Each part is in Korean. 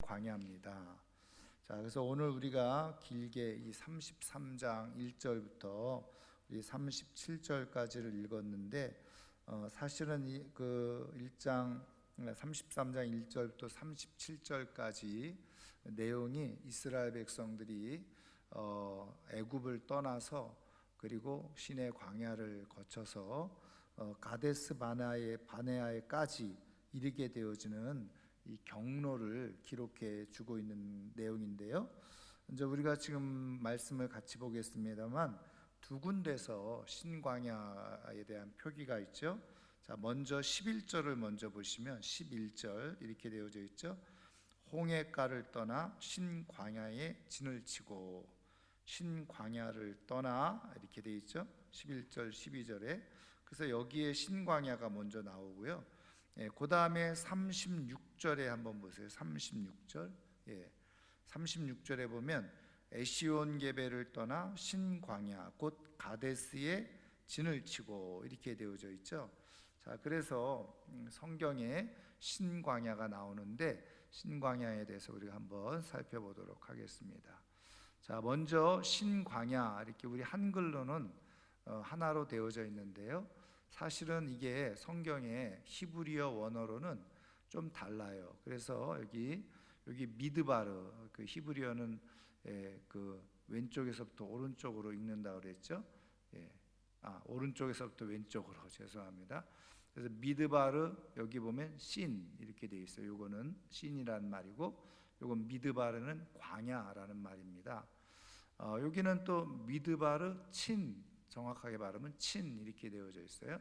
광야입니다. 자, 그래서 오늘 우리가 길게 이 33장 1절부터 우리 37절까지를 읽었는데 사실은 그 1장 33장 1절부터 37절까지 내용이 이스라엘 백성들이 애굽을 떠나서 그리고 시내 광야를 거쳐서 가데스 바네아에까지 이르게 되어지는 이 경로를 기록해 주고 있는 내용인데요. 이제 우리가 지금 말씀을 같이 보겠습니다만 두 군데서 신광야에 대한 표기가 있죠. 자, 먼저 11절을 먼저 보시면 11절 이렇게 되어져 있죠. 홍해가를 떠나 신광야에 진을 치고, 신광야를 떠나 이렇게 되어 있죠. 11절 12절에. 그래서 여기에 신광야가 먼저 나오고요. 그 다음에 36절에 한번 보세요. 36절. 36절에 보면 에시온 게베를 떠나 신광야 곧 가데스에 진을 치고 이렇게 되어져 있죠. 자, 그래서 성경에 신광야가 나오는데 신광야에 대해서 우리가 한번 살펴보도록 하겠습니다. 자, 먼저 신광야 이렇게 우리 한글로는 하나로 되어져 있는데요. 사실은 이게 성경의 히브리어 원어로는 좀 달라요. 그래서 여기 미드바르, 그 히브리어는 그 왼쪽에서부터 오른쪽으로 읽는다 그랬죠. 오른쪽에서부터 왼쪽으로, 죄송합니다. 그래서 미드바르, 여기 보면 신 이렇게 되어 있어요. 요거는 신이라는 말이고, 요건 미드바르는 광야라는 말입니다. 여기는 또 미드바르 친, 정확하게 말하면 친 이렇게 되어져 있어요.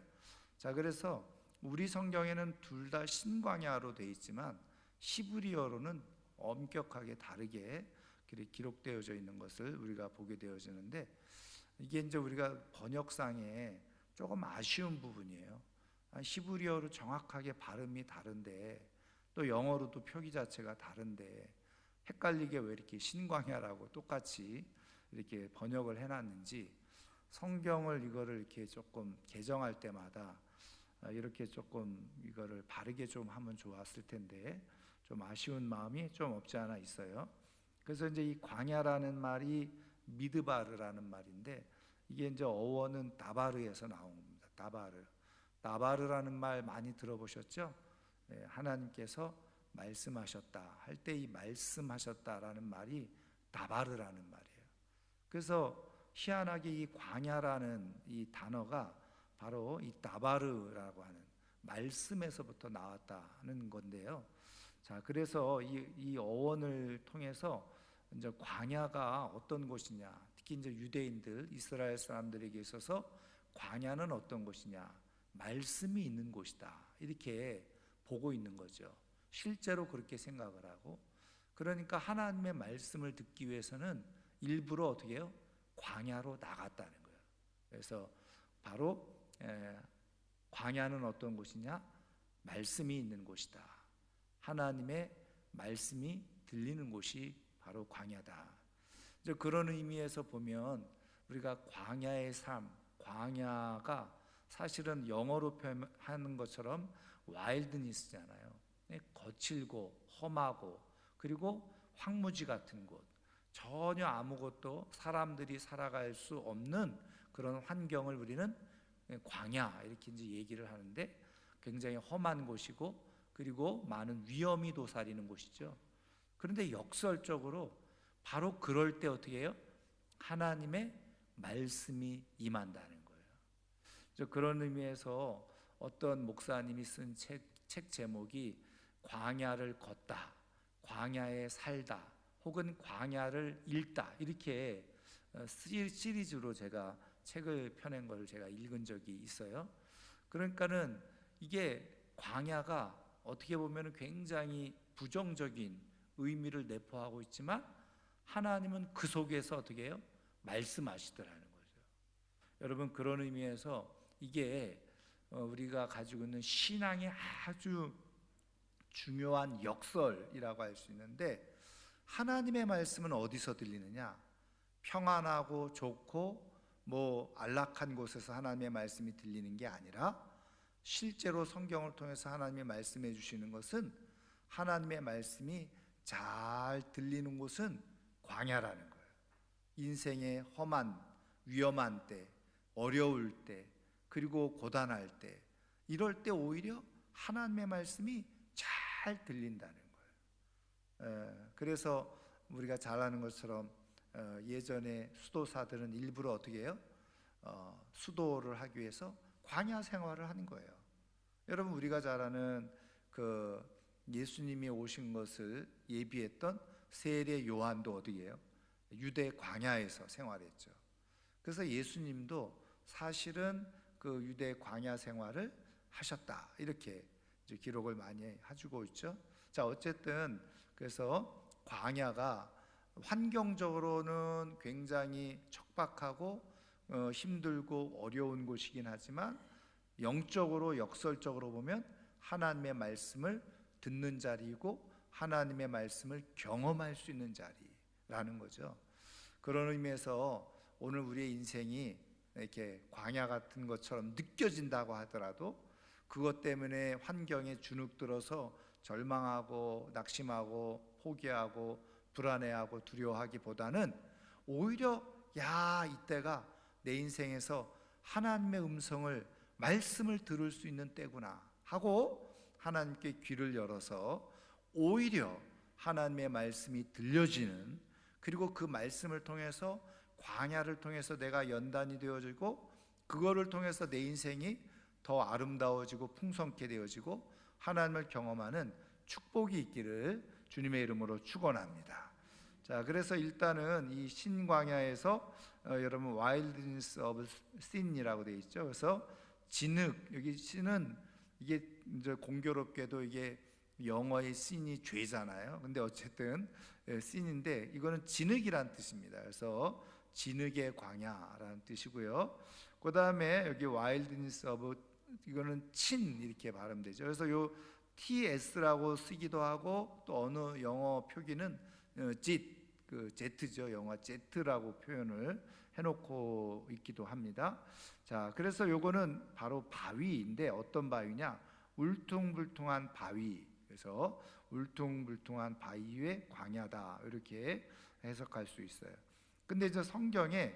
자, 그래서 우리 성경에는 둘 다 신광야로 되어 있지만 히브리어로는 엄격하게 다르게 기록되어져 있는 것을 우리가 보게 되어지는데, 이게 이제 우리가 번역상에 조금 아쉬운 부분이에요. 히브리어로 정확하게 발음이 다른데 또 영어로도 표기 자체가 다른데 헷갈리게 왜 이렇게 신광야라고 똑같이 이렇게 번역을 해놨는지, 성경을 이거를 이렇게 조금 개정할 때마다 이렇게 조금 이거를 바르게 좀 하면 좋았을 텐데 좀 아쉬운 마음이 좀 없지 않아 있어요. 그래서 이제 이 광야라는 말이 미드바르라는 말인데, 이게 이제 어원은 다바르에서 나온 겁니다. 다바르라는 말 많이 들어보셨죠? 하나님께서 말씀하셨다 할 때 이 말씀하셨다라는 말이 다바르라는 말이에요. 그래서 희한하게 이 광야라는 이 단어가 바로 이 다바르라고 하는 말씀에서부터 나왔다는 건데요. 자, 그래서 이 어원을 통해서 이제 광야가 어떤 곳이냐, 특히 이제 유대인들, 이스라엘 사람들에게 있어서 광야는 어떤 곳이냐, 말씀이 있는 곳이다 이렇게 보고 있는 거죠. 실제로 그렇게 생각을 하고, 그러니까 하나님의 말씀을 듣기 위해서는 일부러 어떻게 해요? 광야로 나갔다는 거예요. 그래서 바로 광야는 어떤 곳이냐? 말씀이 있는 곳이다. 하나님의 말씀이 들리는 곳이 바로 광야다. 이제 그런 의미에서 보면 우리가 광야의 삶, 광야가 사실은 영어로 표현하는 것처럼 와일드니스잖아요. 거칠고 험하고 그리고 황무지 같은 곳, 전혀 아무것도 사람들이 살아갈 수 없는 그런 환경을 우리는 광야 이렇게 이제 얘기를 하는데, 굉장히 험한 곳이고 그리고 많은 위험이 도사리는 곳이죠. 그런데 역설적으로 바로 그럴 때 어떻게 해요? 하나님의 말씀이 임한다는 거예요. 그런 의미에서 어떤 목사님이 쓴 책 제목이 광야를 걷다, 광야에 살다, 혹은 광야를 읽다 이렇게 시리즈로 제가 책을 펴낸 걸 제가 읽은 적이 있어요. 그러니까는 이게 광야가 어떻게 보면 굉장히 부정적인 의미를 내포하고 있지만 하나님은 그 속에서 어떻게 해요? 말씀하시더라는 거죠. 여러분, 그런 의미에서 이게 우리가 가지고 있는 신앙의 아주 중요한 역설이라고 할 수 있는데, 하나님의 말씀은 어디서 들리느냐? 평안하고 좋고 안락한 곳에서 하나님의 말씀이 들리는 게 아니라, 실제로 성경을 통해서 하나님의 말씀해 주시는 것은 하나님의 말씀이 잘 들리는 곳은 광야라는 거예요. 인생의 험한 위험한 때, 어려울 때, 그리고 고단할 때, 이럴 때 오히려 하나님의 말씀이 잘 들린다는 거예요. 그래서 우리가 잘 아는 것처럼 예전에 수도사들은 일부러 어떻게 해요? 수도를 하기 위해서 광야 생활을 하는 거예요. 여러분, 우리가 잘 아는 그 예수님이 오신 것을 예비했던 세례 요한도 어디예요? 유대 광야에서 생활했죠. 그래서 예수님도 사실은 그 유대 광야 생활을 하셨다, 이렇게 이제 기록을 많이 해주고 있죠. 자, 어쨌든 그래서 광야가 환경적으로는 굉장히 척박하고 힘들고 어려운 곳이긴 하지만 영적으로 역설적으로 보면 하나님의 말씀을 듣는 자리이고 하나님의 말씀을 경험할 수 있는 자리라는 거죠. 그런 의미에서 오늘 우리의 인생이 이렇게 광야 같은 것처럼 느껴진다고 하더라도 그것 때문에 환경에 주눅들어서 절망하고 낙심하고 포기하고 불안해하고 두려워하기보다는 오히려 이때가 내 인생에서 하나님의 음성을 말씀을 들을 수 있는 때구나 하고 하나님께 귀를 열어서 오히려 하나님의 말씀이 들려지는, 그리고 그 말씀을 통해서 광야를 통해서 내가 연단이 되어지고 그거를 통해서 내 인생이 더 아름다워지고 풍성케 되어지고 하나님을 경험하는 축복이 있기를 주님의 이름으로 축원합니다. 자, 그래서 일단은 이 신광야에서 여러분 와일드니스 오브 신이라고 되어 있죠. 그래서 진흙, 여기 신은 이게 이제 공교롭게도 이게 영어의 신이 죄잖아요. 근데 어쨌든 신인데 이거는 진흙이란 뜻입니다. 그래서 진흙의 광야라는 뜻이고요. 그 다음에 여기 와일드니스 오브, 이거는 친 이렇게 발음되죠. 그래서 요 TS라고 쓰기도 하고 또 어느 영어 표기는 Z죠. 영어 Z라고 표현을 해놓고 있기도 합니다. 자, 그래서 요거는 바로 바위인데 어떤 바위냐? 울퉁불퉁한 바위. 그래서 울퉁불퉁한 바위의 광야다, 이렇게 해석할 수 있어요. 근데 이제 성경에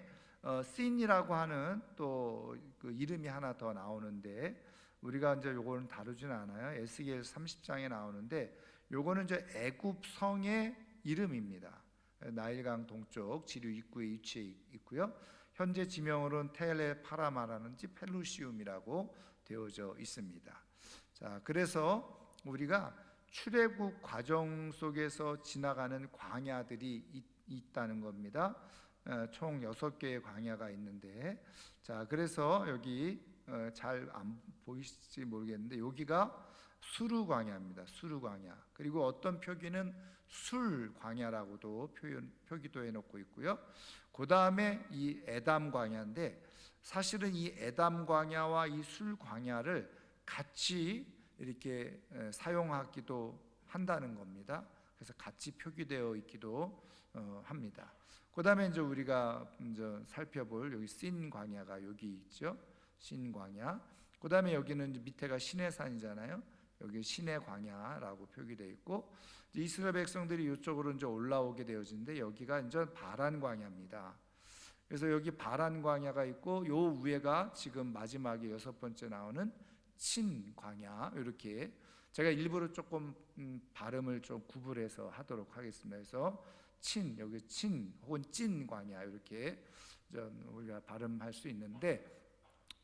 씬이라고 하는 또 그 이름이 하나 더 나오는데 우리가 이제 요거는 다루지는 않아요. 에스겔 30장에 나오는데 요거는 이제 애굽 성의 이름입니다. 나일강 동쪽 지류 입구에 위치해 있고요. 현재 지명으로는 텔레 파라마라는지 펠루시움이라고 되어져 있습니다. 자, 그래서 우리가 출애굽 과정 속에서 지나가는 광야들이 있다는 겁니다. 총 6개의 광야가 있는데, 자, 그래서 여기 잘 안 보이실지 모르겠는데 여기가 수르 광야입니다. 수르 광야. 그리고 어떤 표기는 술 광야라고도 표기도 해놓고 있고요. 그 다음에 이 에담 광야인데 사실은 이 에담 광야와 이 술 광야를 같이 이렇게 사용하기도 한다는 겁니다. 그래서 같이 표기되어 있기도 합니다. 그 다음에 이제 우리가 이제 살펴볼 여기 신 광야가 여기 있죠. 신 광야. 그 다음에 여기는 이제 밑에가 시내산이잖아요. 여기 신의 광야라고 표기되어 있고 이스라엘 백성들이 이쪽으로 이제 올라오게 되어지는데 여기가 이제 바란 광야입니다. 그래서 여기 바란 광야가 있고 요 위에가 지금 마지막에 6번째 나오는 친 광야. 이렇게 제가 일부러 조금 발음을 좀 구분해서 하도록 하겠습니다. 그래서 친, 여기 친 혹은 찐 광야 이렇게 우리가 발음할 수 있는데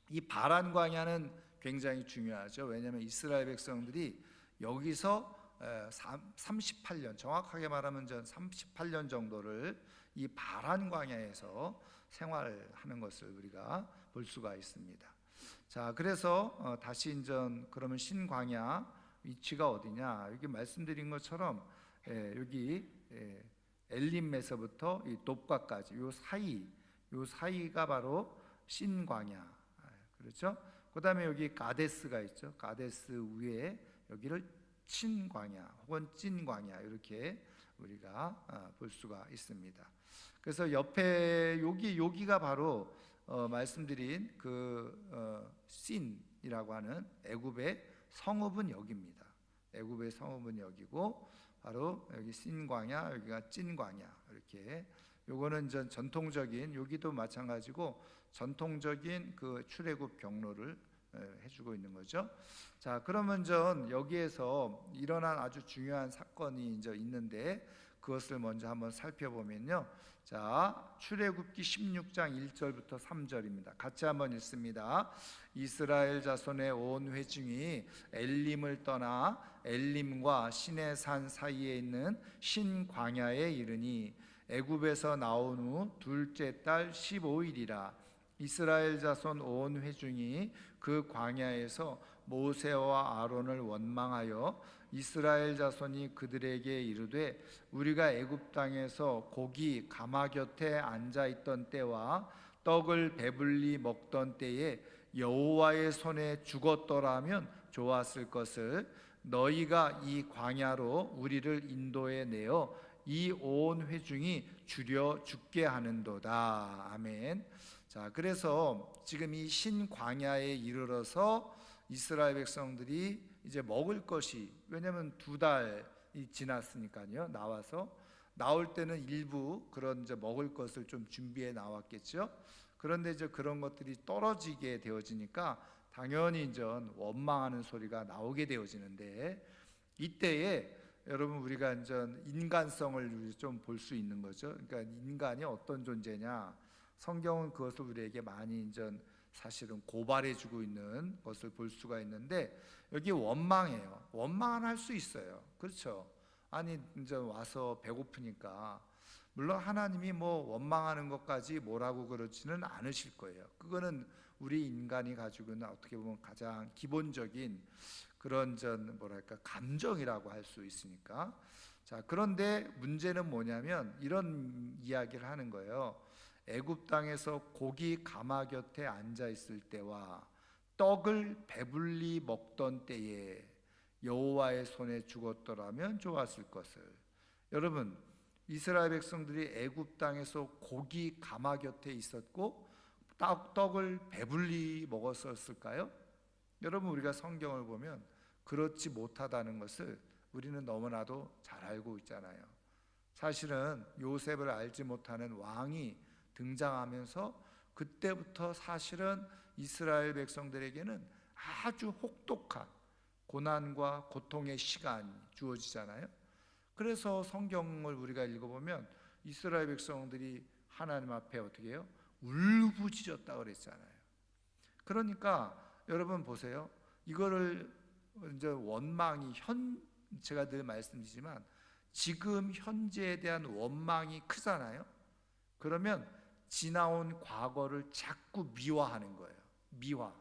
이 바란 광야는 굉장히 중요하죠. 왜냐하면 이스라엘 백성들이 여기서 38년, 정확하게 말하면 38년 정도를 이 바란 광야에서 생활하는 것을 우리가 볼 수가 있습니다. 자, 그래서 다시 이제 그러면 신광야 위치가 어디냐? 여기 말씀드린 것처럼 여기 엘림에서부터 이 돕가까지 요 사이가 바로 신광야. 그렇죠? 그다음에 여기 가데스가 있죠. 가데스 위에 여기를 친광야 혹은 찐광야 이렇게 우리가 볼 수가 있습니다. 그래서 옆에 여기가 바로 말씀드린 그 신이라고 하는 애굽의 성읍은 여기입니다. 애굽의 성읍은 여기고 바로 여기 신 광야, 여기가 찐 광야. 이렇게 요거는 전통적인, 여기도 마찬가지고 전통적인 그 출애굽 경로를 해주고 있는 거죠. 자, 그러면 여기에서 일어난 아주 중요한 사건이 이제 있는데 그것을 먼저 한번 살펴보면요. 자, 출애굽기 16장 1절부터 3절입니다. 같이 한번 읽습니다. 이스라엘 자손의 온 회중이 엘림을 떠나 엘림과 시내산 사이에 있는 신 광야에 이르니 애굽에서 나온 후 둘째 달 15일이라. 이스라엘 자손 온 회중이 그 광야에서 모세와 아론을 원망하여 이스라엘 자손이 그들에게 이르되 우리가 애굽 땅에서 고기 가마 곁에 앉아 있던 때와 떡을 배불리 먹던 때에 여호와의 손에 죽었더라면 좋았을 것을 너희가 이 광야로 우리를 인도해 내어 이 온 회중이 줄여 죽게 하는도다. 아멘. 자, 그래서 지금 이 신광야에 이르러서 이스라엘 백성들이 이제 먹을 것이, 왜냐하면 2달이 지났으니까요. 나올 때는 일부 그런 이제 먹을 것을 좀 준비해 나왔겠죠. 그런데 이제 그런 것들이 떨어지게 되어지니까 당연히 이제 원망하는 소리가 나오게 되어지는데, 이때에 여러분 우리가 이제 인간성을 좀 볼 수 있는 거죠. 그러니까 인간이 어떤 존재냐, 성경은 그것을 우리에게 많이 이제 사실은 고발해주고 있는 것을 볼 수가 있는데, 여기 원망해요. 원망은 할 수 있어요. 그렇죠? 아니 이제 와서 배고프니까, 물론 하나님이 뭐 원망하는 것까지 뭐라고 그러지는 않으실 거예요. 그거는 우리 인간이 가지고 있는 어떻게 보면 가장 기본적인 그런 뭐랄까 감정이라고 할 수 있으니까. 자, 그런데 문제는 뭐냐면 이런 이야기를 하는 거예요. 애굽 땅에서 고기 가마 곁에 앉아 있을 때와 떡을 배불리 먹던 때에 여호와의 손에 죽었더라면 좋았을 것을. 여러분, 이스라엘 백성들이 애굽 땅에서 고기 가마 곁에 있었고 떡을 배불리 먹었을까요? 여러분, 우리가 성경을 보면 그렇지 못하다는 것을 우리는 너무나도 잘 알고 있잖아요. 사실은 요셉을 알지 못하는 왕이 등장하면서 그때부터 사실은 이스라엘 백성들에게는 아주 혹독한 고난과 고통의 시간이 주어지잖아요. 그래서 성경을 우리가 읽어보면 이스라엘 백성들이 하나님 앞에 어떻게 해요? 울부짖었다 그랬잖아요. 그러니까 여러분 보세요. 이거를 이제 원망이 제가 늘 말씀드리지만 지금 현재에 대한 원망이 크잖아요. 그러면 지나온 과거를 자꾸 미화하는 거예요. 미화.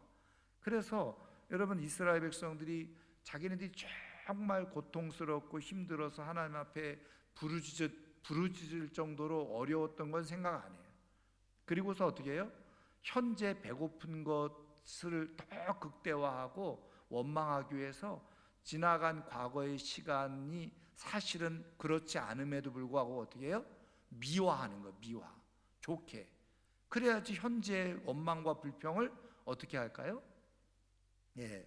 그래서 여러분 이스라엘 백성들이 자기네들이 정말 고통스럽고 힘들어서 하나님 앞에 부르짖을 정도로 어려웠던 건 생각 안 해요. 그리고서 어떻게 해요? 현재 배고픈 것을 더 극대화하고 원망하기 위해서 지나간 과거의 시간이 사실은 그렇지 않음에도 불구하고 어떻게 해요? 미화하는 거예요. 미화. 좋게. 그래야지 현재의 원망과 불평을 어떻게 할까요? 예,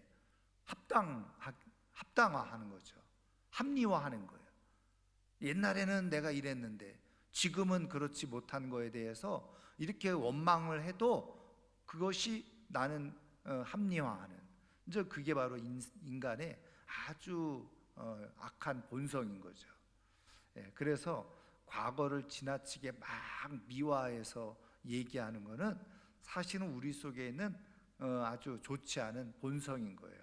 합당화하는 거죠. 합리화하는 거예요. 옛날에는 내가 이랬는데 지금은 그렇지 못한 거에 대해서 이렇게 원망을 해도 그것이 나는 합리화하는, 이제 그게 바로 인간의 아주 악한 본성인 거죠. 예, 그래서 과거를 지나치게 막 미화해서 얘기하는 것은 사실은 우리 속에 있는 아주 좋지 않은 본성인 거예요.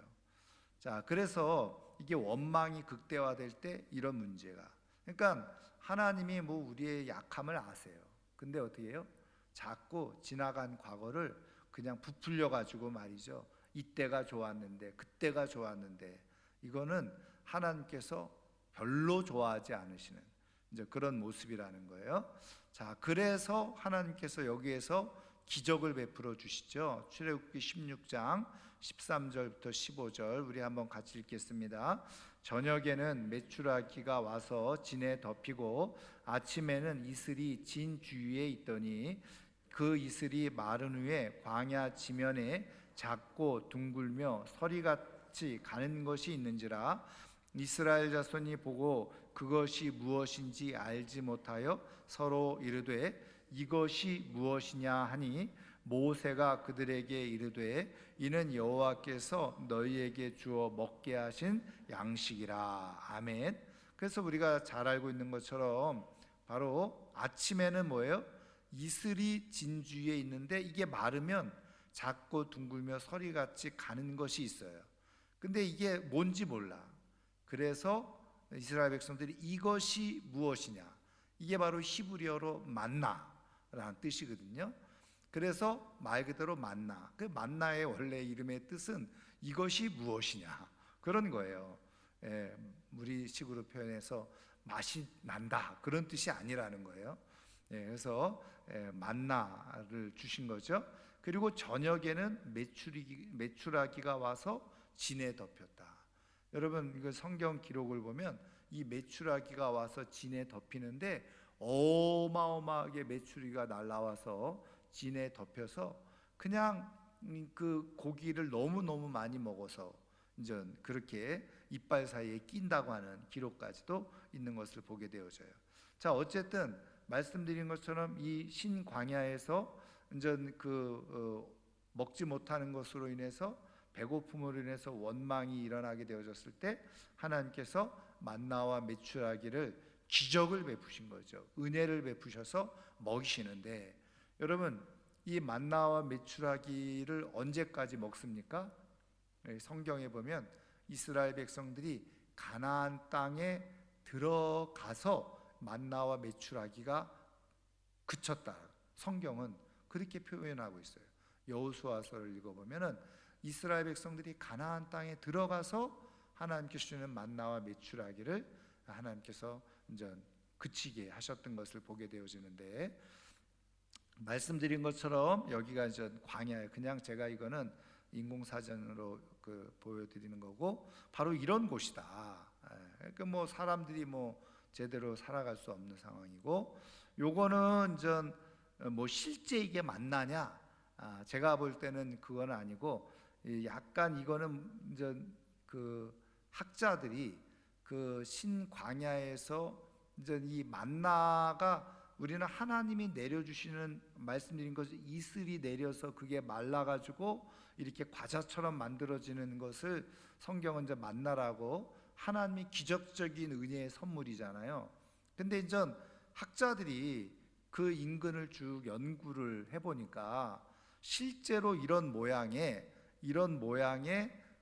자, 그래서 이게 원망이 극대화될 때 이런 문제가, 그러니까 하나님이 뭐 우리의 약함을 아세요. 근데 어떻게 해요? 자꾸 지나간 과거를 그냥 부풀려 가지고 말이죠. 이때가 좋았는데, 그때가 좋았는데, 이거는 하나님께서 별로 좋아하지 않으시는 이제 그런 모습이라는 거예요. 자, 그래서 하나님께서 여기에서 기적을 베풀어 주시죠. 출애굽기 16장 13절부터 15절 우리 한번 같이 읽겠습니다. 저녁에는 메추라기가 와서 진에 덮이고 아침에는 이슬이 진 주위에 있더니 그 이슬이 마른 후에 광야 지면에 작고 둥글며 서리같이 가는 것이 있는지라. 이스라엘 자손이 보고 그것이 무엇인지 알지 못하여 서로 이르되 이것이 무엇이냐 하니 모세가 그들에게 이르되 이는 여호와께서 너희에게 주어 먹게 하신 양식이라. 아멘. 그래서 우리가 잘 알고 있는 것처럼 바로 아침에는 뭐예요? 이슬이 진주에 있는데 이게 마르면 작고 둥글며 서리같이 가는 것이 있어요. 근데 이게 뭔지 몰라. 그래서 이스라엘 백성들이 이것이 무엇이냐, 이게 바로 히브리어로 만나라는 뜻이거든요. 그래서 말 그대로 만나, 그 만나의 원래 이름의 뜻은 이것이 무엇이냐 그런 거예요. 우리식으로 표현해서 맛이 난다 그런 뜻이 아니라는 거예요. 그래서 만나를 주신 거죠. 그리고 저녁에는 메추라기가 와서 진에 덮였다. 여러분 이거 성경 기록을 보면 이 메추라기가 와서 진에 덮이는데 어마어마하게 메추리가 날라와서 진에 덮여서 그냥 그 고기를 너무너무 많이 먹어서 이제 그렇게 이빨 사이에 낀다고 하는 기록까지도 있는 것을 보게 되어져요. 자, 어쨌든 말씀드린 것처럼 이 신광야에서 이제 먹지 못하는 것으로 인해서 배고픔으로 인해서 원망이 일어나게 되어졌을 때 하나님께서 만나와 메추라기를 기적을 베푸신 거죠. 은혜를 베푸셔서 먹이시는데, 여러분 이 만나와 메추라기를 언제까지 먹습니까? 성경에 보면 이스라엘 백성들이 가나안 땅에 들어가서 만나와 메추라기가 그쳤다. 성경은 그렇게 표현하고 있어요. 여호수아서를 읽어보면은 이스라엘 백성들이 가나안 땅에 들어가서 하나님께서 주시는 만나와 메추라기를 하나님께서 이제 그치게 하셨던 것을 보게 되어지는데, 말씀드린 것처럼 여기가 이제 광야예요. 그냥 제가 이거는 인공사전으로 보여드리는 거고 바로 이런 곳이다. 그러니까 뭐 사람들이 뭐 제대로 살아갈 수 없는 상황이고, 요거는 이제 뭐 실제 이게 만나냐? 제가 볼 때는 그건 아니고 약간 이거는 이제 학자들이 신광야에서 이제 이 만나가 우리는 하나님이 내려주시는, 말씀드린 것을 이슬이 내려서 그게 말라가지고 이렇게 과자처럼 만들어지는 것을 성경은 이제 만나라고, 하나님이 기적적인 은혜의 선물이잖아요. 근데 이제 학자들이 그 인근을 쭉 연구를 해보니까 실제로 이런 모양의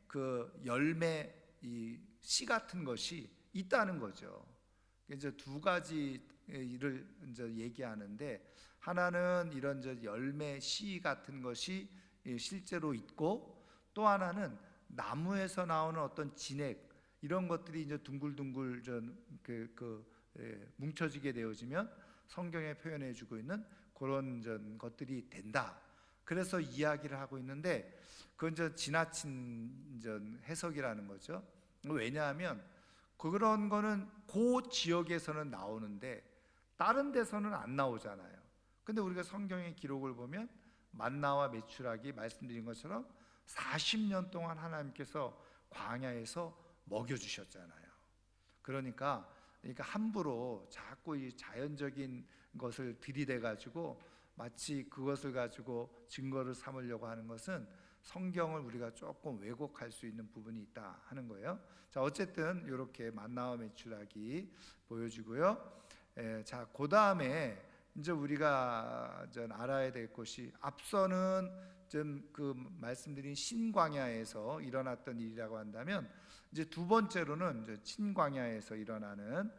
그 열매, 이 씨 같은 것이 있다는 거죠. 이제 두 가지를 이제 얘기하는데, 하나는 이런 이제 열매 씨 같은 것이 실제로 있고, 또 하나는 나무에서 나오는 어떤 진액, 이런 것들이 이제 둥글둥글 뭉쳐지게 되어지면 성경에 표현해주고 있는 그런 것들이 된다. 그래서 이야기를 하고 있는데 그건 이제 지나친 해석이라는 거죠. 왜냐하면 그런 거는 그 지역에서는 나오는데 다른 데서는 안 나오잖아요. 근데 우리가 성경의 기록을 보면 만나와 메추라기 말씀드린 것처럼 40년 동안 하나님께서 광야에서 먹여주셨잖아요. 그러니까 함부로 자꾸 이 자연적인 것을 들이대 가지고 마치 그것을 가지고 증거를 삼으려고 하는 것은 성경을 우리가 조금 왜곡할 수 있는 부분이 있다 하는 거예요. 자, 어쨌든 이렇게 만나와 메추라기 보여주고요. 자, 그 다음에 이제 우리가 알아야 될 것이, 앞서는 말씀드린 신광야에서 일어났던 일이라고 한다면, 이제 두 번째로는 이제 신광야에서 일어나는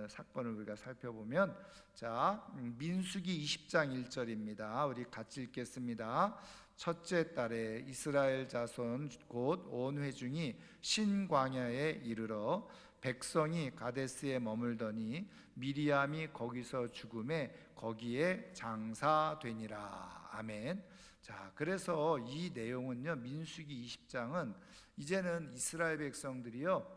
사건을 우리가 살펴보면, 자, 민수기 20장 1절입니다. 우리 같이 읽겠습니다. 첫째 달에 이스라엘 자손 곧 온 회중이 신광야에 이르러 백성이 가데스에 머물더니 미리암이 거기서 죽음에 거기에 장사되니라. 아멘. 자, 그래서 이 내용은요, 민수기 20장은 이제는 이스라엘 백성들이요,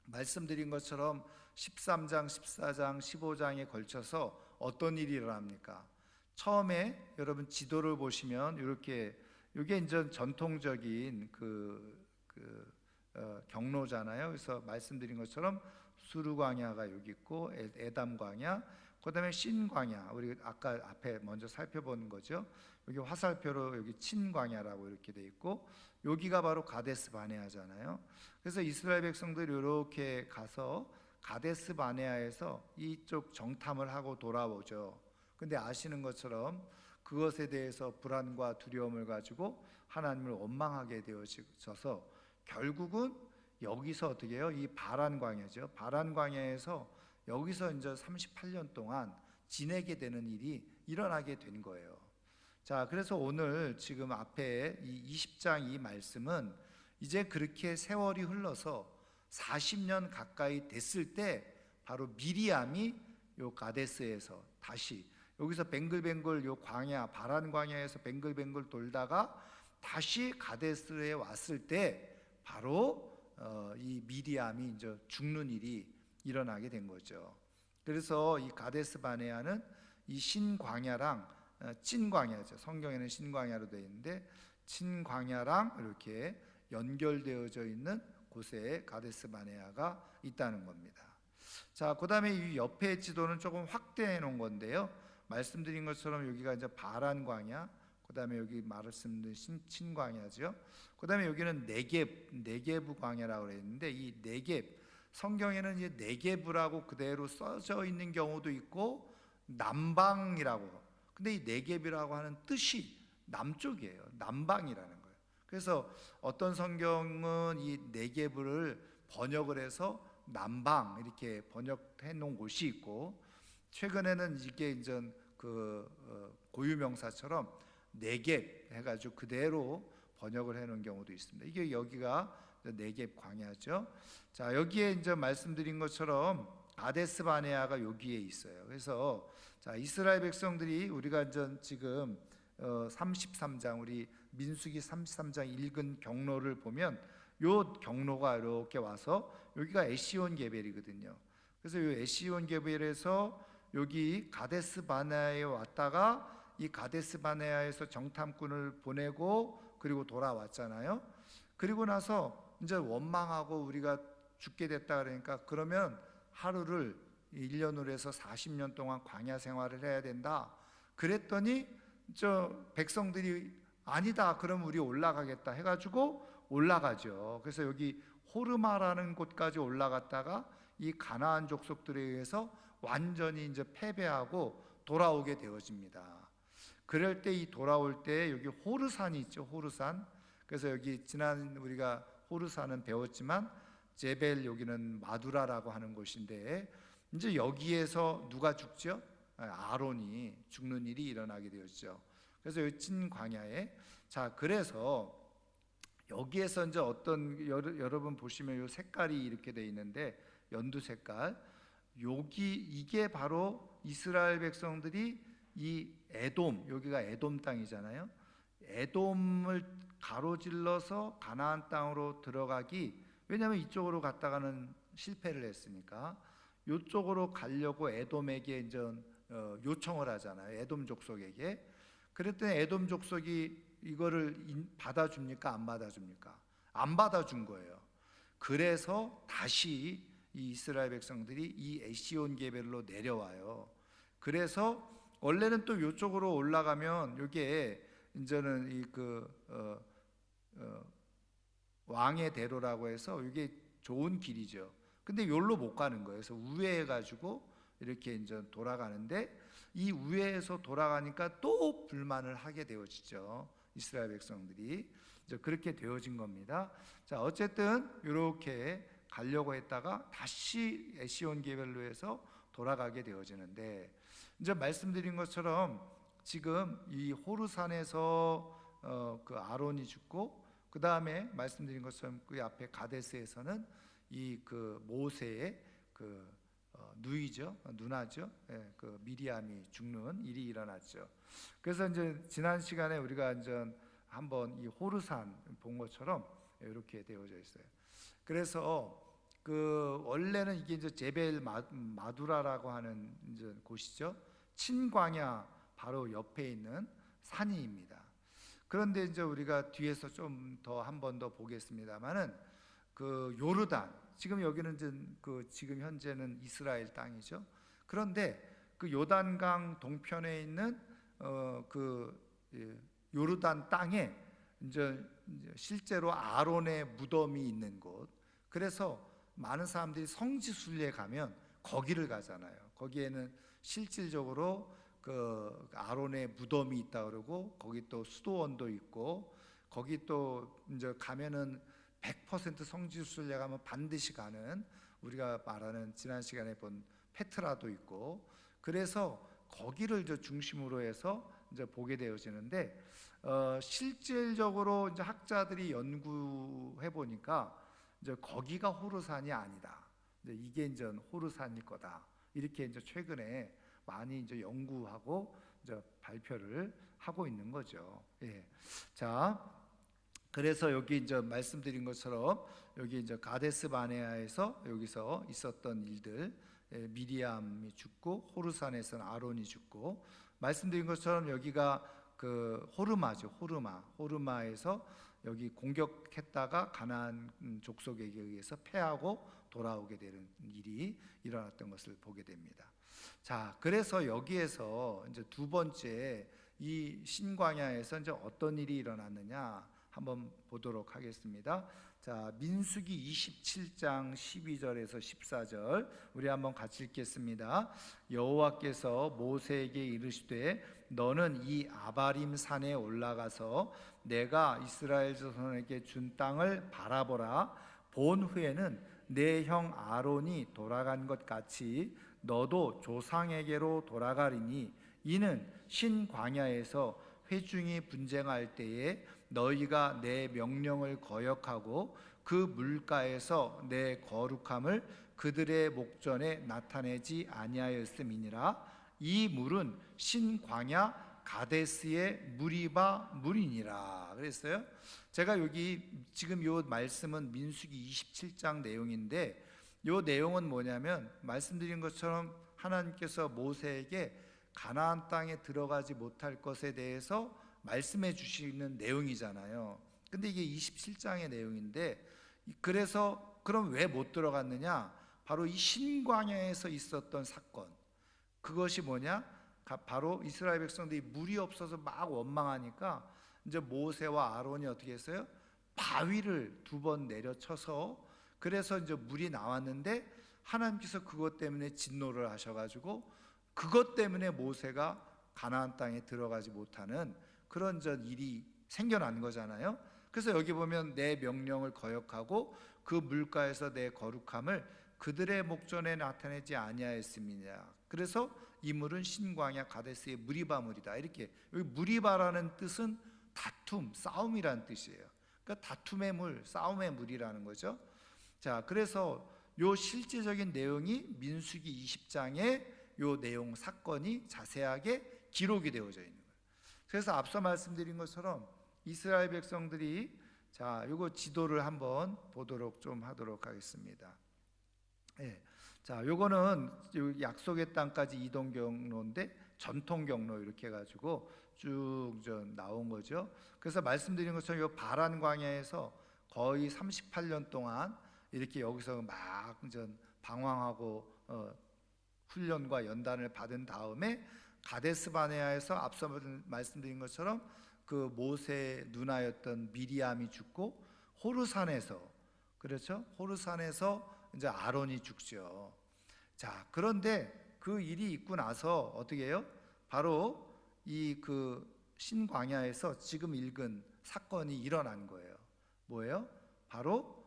말씀드린 것처럼 13장, 14장, 15장에 걸쳐서 어떤 일이 일어납니까? 처음에 여러분 지도를 보시면 이렇게, 이게 이제 전통적인 경로잖아요. 그래서 말씀드린 것처럼 수르 광야가 여기 있고 에담 광야, 그다음에 신 광야. 우리 아까 앞에 먼저 살펴본 거죠. 여기 화살표로 여기 친 광야라고 이렇게 돼 있고, 여기가 바로 가데스 바네아잖아요. 그래서 이스라엘 백성들이 이렇게 가서 가데스 바네아에서 이쪽 정탐을 하고 돌아오죠. 근데 아시는 것처럼 그것에 대해서 불안과 두려움을 가지고 하나님을 원망하게 되어져서 결국은 여기서 어떻게 해요? 이 바란 광야죠. 바란 광야에서 여기서 이제 38년 동안 지내게 되는 일이 일어나게 된 거예요. 자, 그래서 오늘 지금 앞에 이 20장 이 말씀은 이제 그렇게 세월이 흘러서 40년 가까이 됐을 때 바로 미리암이 요 가데스에서 다시 여기서 뱅글뱅글 요 광야 바란 광야에서 뱅글뱅글 돌다가 다시 가데스에 왔을 때 바로 이 미리암이 이제 죽는 일이 일어나게 된 거죠. 그래서 이 가데스 바네아는 이 신광야랑 찐광야죠. 성경에는 신광야로 되어 있는데 친광야랑 이렇게 연결되어져 있는 곳에 가데스 바네아가 있다는 겁니다. 자, 그다음에 이 옆에 지도는 조금 확대해 놓은 건데요. 말씀드린 것처럼 여기가 이제 바란 광야, 그다음에 여기 말씀드린 친광야죠. 그다음에 여기는 네게브 광야라고 그랬는데 이 네게브 성경에는 이제 네게브라고 그대로 써져 있는 경우도 있고 남방이라고. 근데 이 네게브라고 하는 뜻이 남쪽이에요. 남방이라는 거예요. 그래서 어떤 성경은 이 네게브를 번역을 해서 남방 이렇게 번역해 놓은 곳이 있고, 최근에는 이게 이제 고유명사처럼 네겝 해가지고 그대로 번역을 해놓은 경우도 있습니다. 이게 여기가 네겝 광야죠. 자, 여기에 이제 말씀드린 것처럼 가데스 바네아가 여기에 있어요. 그래서 자, 이스라엘 백성들이 우리가 이제 지금 33장 우리 민수기 33장 읽은 경로를 보면 요 경로가 이렇게 와서 여기가 에시온 게벨이거든요. 그래서 이 에시온 게벨에서 여기 가데스 바네아에 왔다가 이 가데스 바네아에서 정탐꾼을 보내고 그리고 돌아왔잖아요. 그리고 나서 이제 원망하고 우리가 죽게 됐다 그러니까 그러면 하루를 1년으로 해서 40년 동안 광야 생활을 해야 된다. 그랬더니 저 백성들이 아니다. 그럼 우리 올라가겠다 해가지고 올라가죠. 그래서 여기 호르마라는 곳까지 올라갔다가 이 가나안 족속들에 의해서 완전히 이제 패배하고 돌아오게 되어집니다. 그럴 때 이 돌아올 때 여기 호르산이 있죠. 호르산. 그래서 여기 지난 우리가 호르산은 배웠지만 제벨 여기는 마두라라고 하는 곳인데 이제 여기에서 누가 죽죠? 아론이 죽는 일이 일어나게 되었죠. 그래서 여기 찐 광야에 자 그래서 여기에서 이제 어떤 여러분 보시면 요 색깔이 이렇게 돼 있는데 연두 색깔 여기 이게 바로 이스라엘 백성들이 이 에돔 여기가 에돔 땅이잖아요. 에돔을 가로질러서 가나안 땅으로 들어가기 왜냐하면 이쪽으로 갔다가는 실패를 했으니까 이쪽으로 가려고 에돔에게 이제 요청을 하잖아요. 에돔 족속에게. 그랬더니 에돔 족속이 이거를 받아줍니까? 안 받아줍니까? 안 받아준 거예요. 그래서 다시 이 이스라엘 백성들이 이 에시온 게벨로 내려와요. 그래서 원래는 또 이쪽으로 올라가면 이게 이제는 이 왕의 대로라고 해서 이게 좋은 길이죠. 근데 여기로 못 가는 거예요. 그래서 우회해 가지고 이렇게 이제 돌아가는데 이 우회해서 돌아가니까 또 불만을 하게 되어지죠. 이스라엘 백성들이 이제 그렇게 되어진 겁니다. 자, 어쨌든 이렇게 가려고 했다가 다시 에시온 게벨로 해서 돌아가게 되어지는데 이제 말씀드린 것처럼 지금 이 호르산에서 그 아론이 죽고 그 다음에 말씀드린 것처럼 그 앞에 가데스에서는 이 그 모세의 그 누이죠, 누나죠, 예, 그 미리암이 죽는 일이 일어났죠. 그래서 이제 지난 시간에 우리가 이제 한번 이 호르산 본 것처럼 이렇게 되어져 있어요. 그래서 그 원래는 이게 이제 제벨 마두라라고 하는 이제 곳이죠. 친광야 바로 옆에 있는 산이입니다. 그런데 이제 우리가 뒤에서 좀 더 한 번 더 보겠습니다만은 그 요르단 지금 여기는 지금 현재는 이스라엘 땅이죠. 그런데 그 요단강 동편에 있는 요르단 땅에 이제 실제로 아론의 무덤이 있는 곳. 그래서 많은 사람들이 성지순례에 가면 거기를 가잖아요. 거기에는 실질적으로 그 아론의 무덤이 있다 그러고, 거기 또 수도원도 있고, 거기 또 이제 가면은 100% 성지순례 가면 반드시 가는, 우리가 말하는 지난 시간에 본 페트라도 있고, 그래서 거기를 이제 중심으로 해서 이제 보게 되어지는데, 실질적으로 이제 학자들이 연구해 보니까 이제 거기가 호르산이 아니다. 이게 이제 호르산일 거다. 이렇게 이제 최근에 많이 이제 연구하고 이제 발표를 하고 있는 거죠. 예. 자, 그래서 여기 이제 말씀드린 것처럼 여기 이제 가데스 바네아에서 여기서 있었던 일들, 미리암이 죽고 호르산에서는 아론이 죽고, 말씀드린 것처럼 여기가 그 호르마죠. 호르마에서 여기 공격했다가 가나안 족속에게 의해서 패하고 돌아오게 되는 일이 일어났던 것을 보게 됩니다. 자, 그래서 여기에서 이제 두 번째 이 신광야에서 이제 어떤 일이 일어났느냐 한번 보도록 하겠습니다. 자, 민수기 27장 12절에서 14절 우리 한번 같이 읽겠습니다. 여호와께서 모세에게 이르시되 너는 이 아바림 산에 올라가서 내가 이스라엘 자손에게 준 땅을 바라보라. 본 후에는 내 형 아론이 돌아간 것 같이 너도 조상에게로 돌아가리니 이는 신광야에서 회중이 분쟁할 때에 너희가 내 명령을 거역하고 그 물가에서 내 거룩함을 그들의 목전에 나타내지 아니하였음이니라. 이 물은 신광야 가데스의 무리바 물이니라 그랬어요. 제가 여기 지금 요 말씀은 민수기 27장 내용인데, 요 내용은 뭐냐면 말씀드린 것처럼 하나님께서 모세에게 가나안 땅에 들어가지 못할 것에 대해서 말씀해 주시는 내용이잖아요. 근데 이게 27장의 내용인데, 그래서 그럼 왜 못 들어갔느냐? 바로 이 신광야에서 있었던 사건, 그것이 뭐냐? 바로 이스라엘 백성들이 물이 없어서 막 원망하니까 이제 모세와 아론이 어떻게 했어요? 바위를 2번 내려쳐서, 그래서 이제 물이 나왔는데 하나님께서 그것 때문에 진노를 하셔가지고 그것 때문에 모세가 가나안 땅에 들어가지 못하는 그런 일이 생겨난 거잖아요. 그래서 여기 보면 내 명령을 거역하고 그 물가에서 내 거룩함을 그들의 목전에 나타내지 아니하였음이냐. 그래서 이 물은 신광야 가데스의 무리바물이다. 이렇게, 여기 무리바라는 뜻은 다툼, 싸움이라는 뜻이에요. 그러니까 다툼의 물, 싸움의 물이라는 거죠. 자, 그래서 요 실제적인 내용이 민수기 20장에 요 내용 사건이 자세하게 기록이 되어져 있는 거예요. 그래서 앞서 말씀드린 것처럼 이스라엘 백성들이, 자, 요거 지도를 한번 보도록 좀 하도록 하겠습니다. 예. 자, 요거는 약속의 땅까지 이동 경로인데 전통 경로 이렇게 해가지고 쭉 나온 거죠. 그래서 말씀드린 것처럼 요 바란 광야에서 거의 38년 동안 이렇게 여기서 막 방황하고 훈련과 연단을 받은 다음에 가데스 바네아에서 앞서 말씀드린 것처럼 그 모세의 누나였던 미리암이 죽고 호르산에서, 그렇죠? 호르산에서 이제 아론이 죽죠. 자, 그런데 그 일이 있고 나서 어떻게 해요? 바로 이 그 신광야에서 지금 읽은 사건이 일어난 거예요. 뭐예요? 바로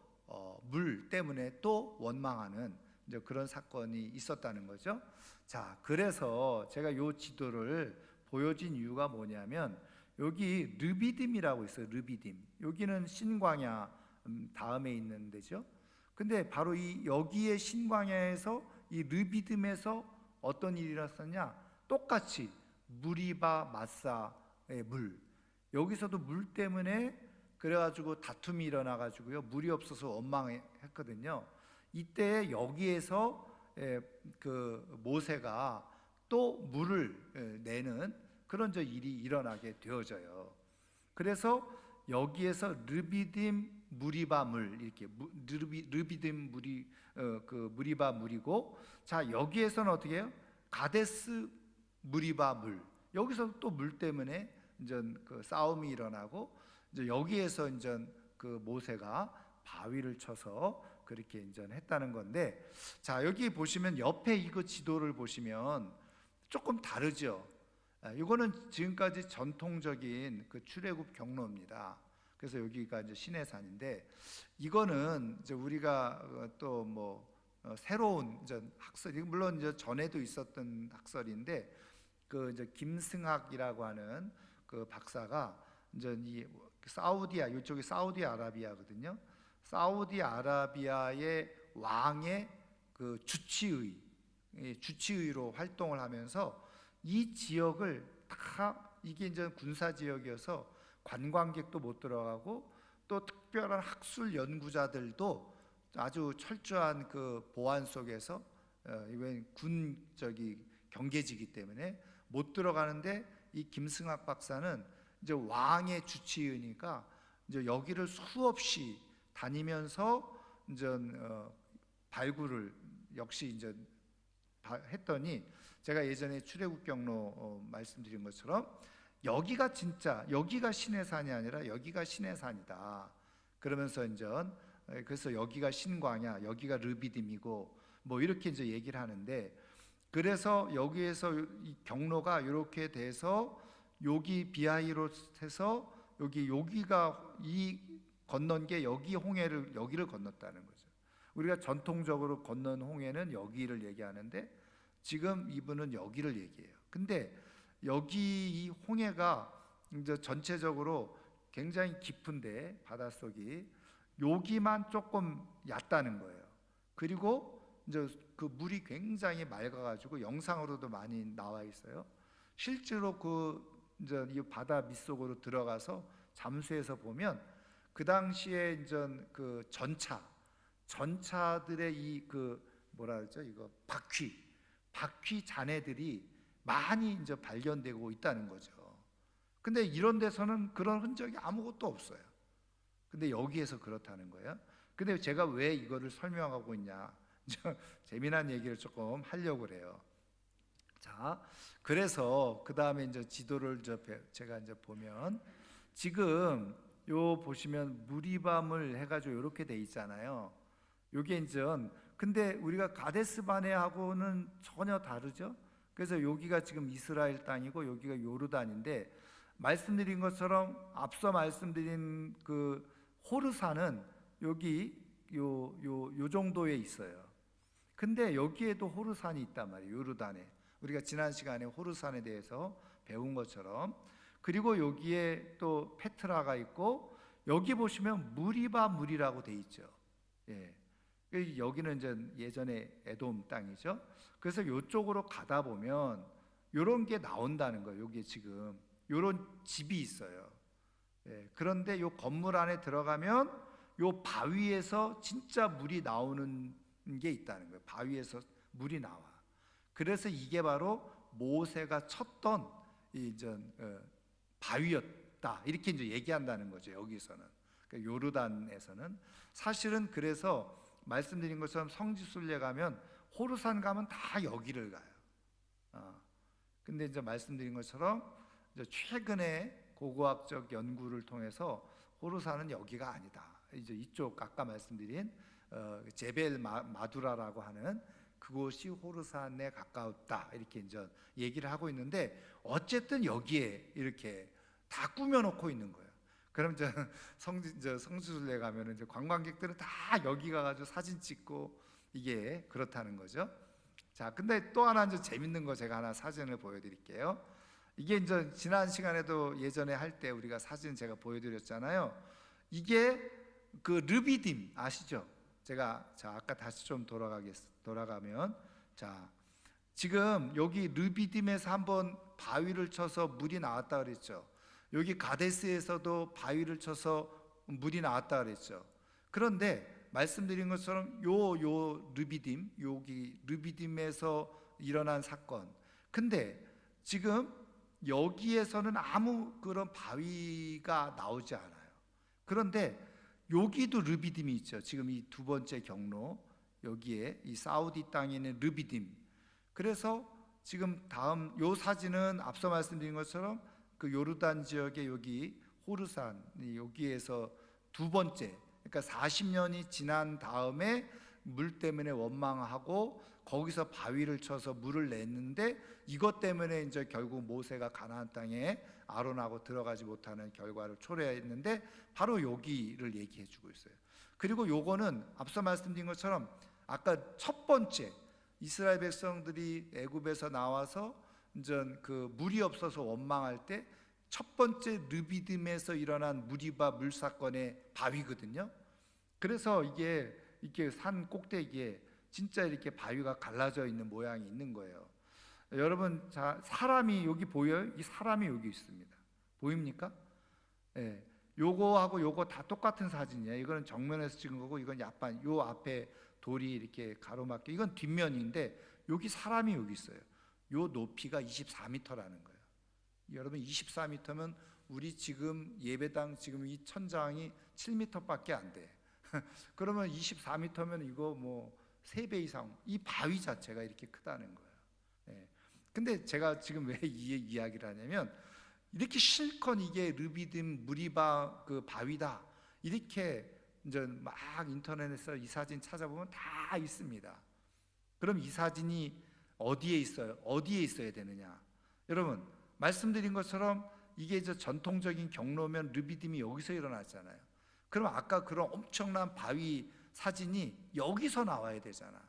물 때문에 또 원망하는 이제 그런 사건이 있었다는 거죠. 자, 그래서 제가 요 지도를 보여진 이유가 뭐냐면, 여기 르비딤이라고 있어요. 르비딤. 여기는 신광야 다음에 있는 데죠. 근데 바로 이 여기에 신광야에서 이 르비딤에서 어떤 일이 일어났었냐? 똑같이 무리바 마사의 물, 여기서도 물 때문에 그래가지고 다툼이 일어나가지고요, 물이 없어서 원망했거든요. 이때 여기에서 그 모세가 또 물을 내는 그런 일이 일어나게 되어져요. 그래서 여기에서 르비딤 무리바 물 이렇게 르비딤 물이 그 무리바 물이고, 자 여기에서는 어떻게 해요? 가데스 무리바 물. 여기서 또 물 때문에 이제 그 싸움이 일어나고, 이제 여기에서 이제 그 모세가 바위를 쳐서 그렇게 이제 했다는 건데, 자 여기 보시면 옆에 이거 지도를 보시면 조금 다르죠. 이거는 지금까지 전통적인 그 출애굽 경로입니다. 그래서 여기가 이제 시내산인데, 이거는 이제 우리가 또 뭐 새로운 이제 학설, 물론 이제 전에도 있었던 학설인데, 그 이제 김승학이라고 하는 그 박사가 이제 이 사우디아, 이쪽이 사우디아라비아거든요. 사우디아라비아의 왕의 그 주치의로 활동을 하면서 이 지역을 다, 이게 이제 군사 지역이어서 관광객도 못 들어가고, 또 특별한 학술 연구자들도 아주 철저한 그 보안 속에서, 이건 군 경계지기 때문에 못 들어가는데, 이 김승학 박사는 이제 왕의 주치의니까 이제 여기를 수없이 다니면서 이제 발굴을 역시 이제 했더니, 제가 예전에 출애굽 경로 말씀드린 것처럼 여기가 진짜, 여기가 시내산이 아니라 여기가 시내산이다. 그러면서 이제 그래서 여기가 신광야, 여기가 르비딤이고 뭐 이렇게 이제 얘기를 하는데, 그래서 여기에서 이 경로가 이렇게 돼서 여기 비하이롯해서 여기가 이 건넌 게 여기 홍해를, 여기를 건넜다는 거죠. 우리가 전통적으로 건넌 홍해는 여기를 얘기하는데, 지금 이분은 여기를 얘기해요. 근데 여기 이 홍해가 이제 전체적으로 굉장히 깊은데, 바닷속이 여기만 조금 얕다는 거예요. 그리고 이제 그 물이 굉장히 맑아가지고 영상으로도 많이 나와 있어요. 실제로 그 이제 이 바다 밑속으로 들어가서 잠수해서 보면 그 당시에 이제 그 전차들의 이 그 뭐라 그러죠? 이거 바퀴 잔해들이 많이 이제 발견되고 있다는 거죠. 근데 이런 데서는 그런 흔적이 아무것도 없어요. 근데 여기에서 그렇다는 거예요. 근데 제가 왜 이거를 설명하고 있냐? 재미난 얘기를 조금 하려고 그래요. 자, 그래서 그 다음에 이제 지도를 제가 이제 보면, 지금 요 보시면 무리밤을 해가지고 이렇게 돼 있잖아요. 요게 이제, 근데 우리가 가데스 바네하고는 전혀 다르죠. 그래서 여기가 지금 이스라엘 땅이고 여기가 요르단인데, 말씀드린 것처럼 앞서 말씀드린 그 호르산은 여기 요 정도에 있어요. 근데 여기에도 호르산이 있단 말이에요. 요르단에. 우리가 지난 시간에 호르산에 대해서 배운 것처럼. 그리고 여기에 또 페트라가 있고, 여기 보시면 무리바 물이라고 돼 있죠. 예. 여기는 이제 예전에 에돔 땅이죠. 그래서 이쪽으로 가다 보면 이런 게 나온다는 거예요. 여기 지금 이런 집이 있어요. 예. 그런데 이 건물 안에 들어가면 이 바위에서 진짜 물이 나오는 게 있다는 거예요. 바위에서 물이 나와. 그래서 이게 바로 모세가 쳤던 이제 바위였다, 이렇게 이제 얘기한다는 거죠. 여기서는, 그러니까 요르단에서는. 사실은 그래서 말씀드린 것처럼 성지순례 가면, 호르산 가면 다 여기를 가요. 근데 이제 말씀드린 것처럼 이제 최근에 고고학적 연구를 통해서 호르산은 여기가 아니다. 이제 이쪽 아까 말씀드린 제벨 마두라라고 하는 그곳이 호르산에 가까웠다, 이렇게 이제 얘기를 하고 있는데, 어쨌든 여기에 이렇게 다 꾸며놓고 있는 거예요. 그럼 이제 성지순례 가면은 이제 관광객들은 다 여기 가가지고 사진 찍고 이게 그렇다는 거죠. 자, 근데 또 하나 이제 재밌는 거 제가 하나 사진을 보여드릴게요. 이게 이제 지난 시간에도 예전에 할 때 우리가 사진 제가 보여드렸잖아요. 이게 그 르비딤 아시죠? 제가 아까 다시 좀 돌아가면, 자 지금 여기 르비딤에서 한번 바위를 쳐서 물이 나왔다 그랬죠. 여기 가데스에서도 바위를 쳐서 물이 나왔다 그랬죠. 그런데 말씀드린 것처럼 요 르비딤, 여기 르비딤에서 일어난 사건. 근데 지금 여기에서는 아무 그런 바위가 나오지 않아요. 그런데 여기도 르비딤이 있죠. 지금 이 두 번째 경로 여기에 이 사우디 땅에 있는 르비딤. 그래서 지금 다음 요 사진은 앞서 말씀드린 것처럼 그 요르단 지역의 여기 호르산 여기에서 두 번째, 그러니까 40년이 지난 다음에 물 때문에 원망하고 거기서 바위를 쳐서 물을 냈는데 이것 때문에 이제 결국 모세가 가나안 땅에 아론하고 들어가지 못하는 결과를 초래했는데 바로 여기를 얘기해 주고 있어요. 그리고 요거는 앞서 말씀드린 것처럼 아까 첫 번째 이스라엘 백성들이 애굽에서 나와서 이제 그 물이 없어서 원망할 때 첫 번째 르비딤에서 일어난 무리바 물 사건의 바위거든요. 그래서 이게 산 꼭대기에 진짜 이렇게 바위가 갈라져 있는 모양이 있는 거예요. 여러분, 자, 사람이 여기 보여요? 이 사람이 여기 있습니다. 보입니까? 예. 요거하고 요거 다 똑같은 사진이에요. 이거는 정면에서 찍은 거고 이건 약간 요 앞에 돌이 이렇게 가로막혀. 이건 뒷면인데 여기 사람이 여기 있어요. 요 높이가 24m라는 거예요. 여러분 24m면 우리 지금 예배당 지금 이 천장이 7m밖에 안 돼. 그러면 24m면 이거 뭐 3배 이상 이 바위 자체가 이렇게 크다는 거예요. 예. 근데 제가 지금 왜 이 이야기를 하냐면 이렇게 실컷 이게 르비딤 무리바 그 바위다 이렇게 이제 막 인터넷에서 이 사진 찾아보면 다 있습니다. 그럼 이 사진이 어디에 있어요? 어디에 있어야 되느냐? 여러분 말씀드린 것처럼 이게 이제 전통적인 경로면 르비딤이 여기서 일어났잖아요. 그럼 아까 그런 엄청난 바위 사진이 여기서 나와야 되잖아.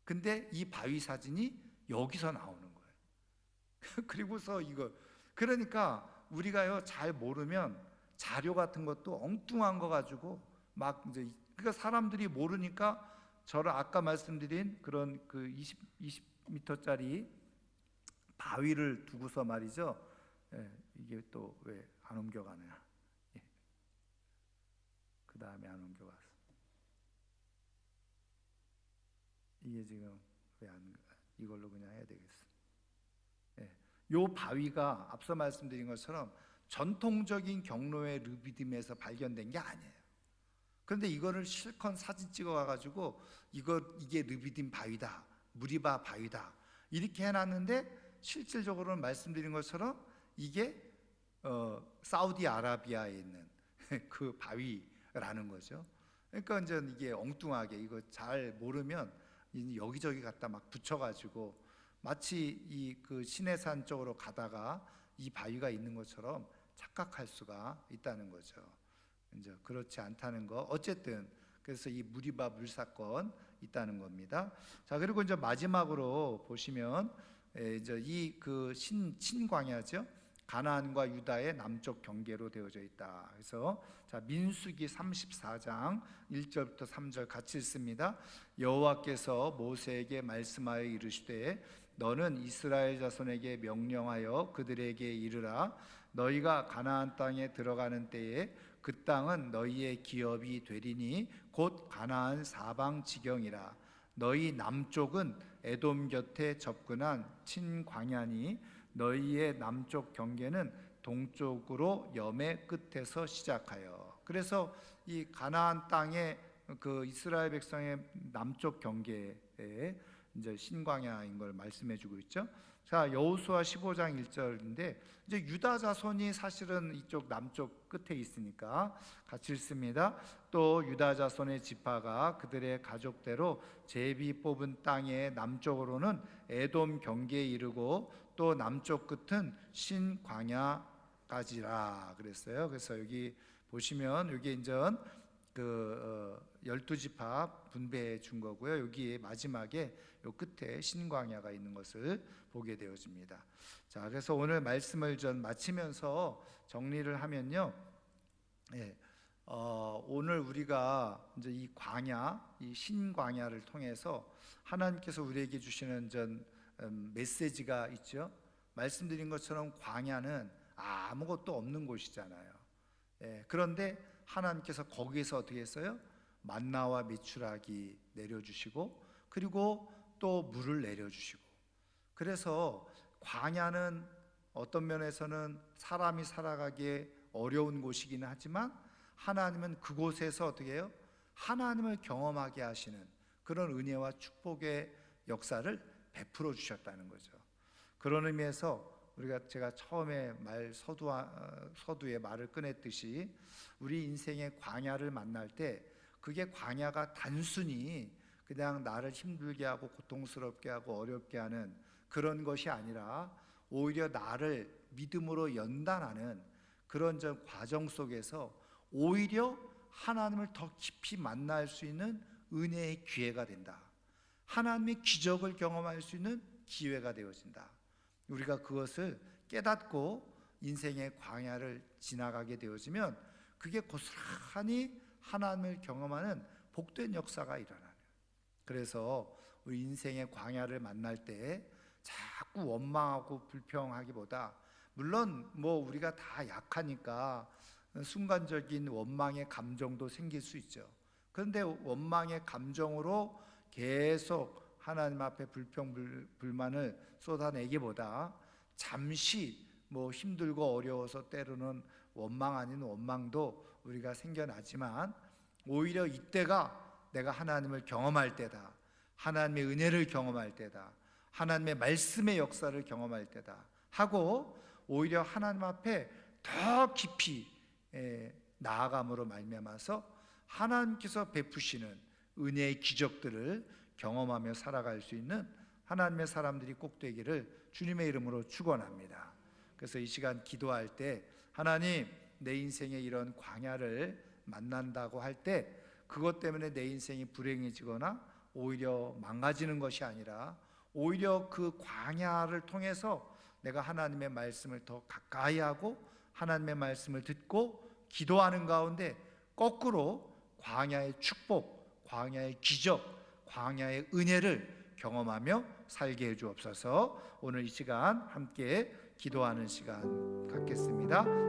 근데 이 바위 사진이 여기서 나오는 거예요. 그리고서 이거 그러니까 우리가요 잘 모르면 자료 같은 것도 엉뚱한 거 가지고 막 이제 그러니까 사람들이 모르니까 저를 아까 말씀드린 그런 그 20m짜리 바위를 두고서 말이죠. 예, 이게 또 왜 안 옮겨가느냐? 예. 그 다음에 안 옮겨갔어. 이게 지금 왜 안 이걸로 그냥 해야 되겠어. 예. 요 바위가 앞서 말씀드린 것처럼 전통적인 경로의 르비딤에서 발견된 게 아니에요. 그런데 이거를 실컷 사진 찍어가지고 이게 르비딤 바위다, 무리바 바위다 이렇게 해놨는데 실질적으로는 말씀드린 것처럼 이게 사우디아라비아에 있는 그 바위라는 거죠. 그러니까 이제 이게 엉뚱하게 이거 잘 모르면 여기저기 갖다 막 붙여가지고 마치 이 그 시내산 쪽으로 가다가 이 바위가 있는 것처럼 착각할 수가 있다는 거죠. 이제 그렇지 않다는 거. 어쨌든 그래서 이 무리바 물 사건 있다는 겁니다. 자, 그리고 이제 마지막으로 보시면 이제 이 그 신광야죠. 가나안과 유다의 남쪽 경계로 되어져 있다. 그래서 자, 민수기 34장 1절부터 3절 같이 읽습니다. 여호와께서 모세에게 말씀하여 이르시되 너는 이스라엘 자손에게 명령하여 그들에게 이르라. 너희가 가나안 땅에 들어가는 때에 그 땅은 너희의 기업이 되리니 곧 가나안 사방 지경이라. 너희 남쪽은 에돔 곁에 접근한 친광야니 너희의 남쪽 경계는 동쪽으로 염의 끝에서 시작하여. 그래서 이 가나안 땅의 그 이스라엘 백성의 남쪽 경계에 이제 신광야인 걸 말씀해 주고 있죠. 자, 여호수아 15장 1절인데 이제 유다 자손이 사실은 이쪽 남쪽 끝에 있으니까 같이 읽습니다. 또 유다 자손의 지파가 그들의 가족대로 제비 뽑은 땅의 남쪽으로는 에돔 경계에 이르고 또 남쪽 끝은 신광야까지라 그랬어요. 그래서 여기 보시면 여기 이제 그 12지파 분배해 준 거고요. 여기 마지막에 요 끝에 신광야가 있는 것을 보게 되어집니다. 자, 그래서 오늘 말씀을 좀 마치면서 정리를 하면요. 예, 오늘 우리가 이제 이 광야, 이 신광야를 통해서 하나님께서 우리에게 주시는 메시지가 있죠. 말씀드린 것처럼 광야는 아무것도 없는 곳이잖아요. 예, 그런데 하나님께서 거기에서 어떻게 했어요? 만나와 메추라기 내려주시고 그리고 또 물을 내려주시고. 그래서 광야는 어떤 면에서는 사람이 살아가기에 어려운 곳이기는 하지만 하나님은 그곳에서 어떻게 해요? 하나님을 경험하게 하시는 그런 은혜와 축복의 역사를 베풀어 주셨다는 거죠. 그런 의미에서 제가 처음에 서두에 말을 꺼냈듯이 우리 인생의 광야를 만날 때 그게 광야가 단순히 그냥 나를 힘들게 하고 고통스럽게 하고 어렵게 하는 그런 것이 아니라 오히려 나를 믿음으로 연단하는 그런 과정 속에서 오히려 하나님을 더 깊이 만날 수 있는 은혜의 기회가 된다. 하나님의 기적을 경험할 수 있는 기회가 되어진다. 우리가 그것을 깨닫고 인생의 광야를 지나가게 되어지면 그게 고스란히 하나님을 경험하는 복된 역사가 일어나요. 그래서 우리 인생의 광야를 만날 때 자꾸 원망하고 불평하기보다, 물론 우리가 다 약하니까 순간적인 원망의 감정도 생길 수 있죠. 그런데 원망의 감정으로 계속 하나님 앞에 불만을 쏟아내기보다 잠시 힘들고 어려워서 때로는 원망 아닌 원망도 우리가 생겨나지만 오히려 이때가 내가 하나님을 경험할 때다, 하나님의 은혜를 경험할 때다, 하나님의 말씀의 역사를 경험할 때다 하고 오히려 하나님 앞에 더 깊이 나아감으로 말미암아서 하나님께서 베푸시는 은혜의 기적들을 경험하며 살아갈 수 있는 하나님의 사람들이 꼭 되기를 주님의 이름으로 축원합니다. 그래서 이 시간 기도할 때 하나님, 내 인생에 이런 광야를 만난다고 할 때 그것 때문에 내 인생이 불행해지거나 오히려 망가지는 것이 아니라 오히려 그 광야를 통해서 내가 하나님의 말씀을 더 가까이 하고 하나님의 말씀을 듣고 기도하는 가운데 거꾸로 광야의 축복, 광야의 기적, 광야의 은혜를 경험하며 살게 해 주옵소서. 오늘 이 시간 함께 기도하는 시간 갖겠습니다.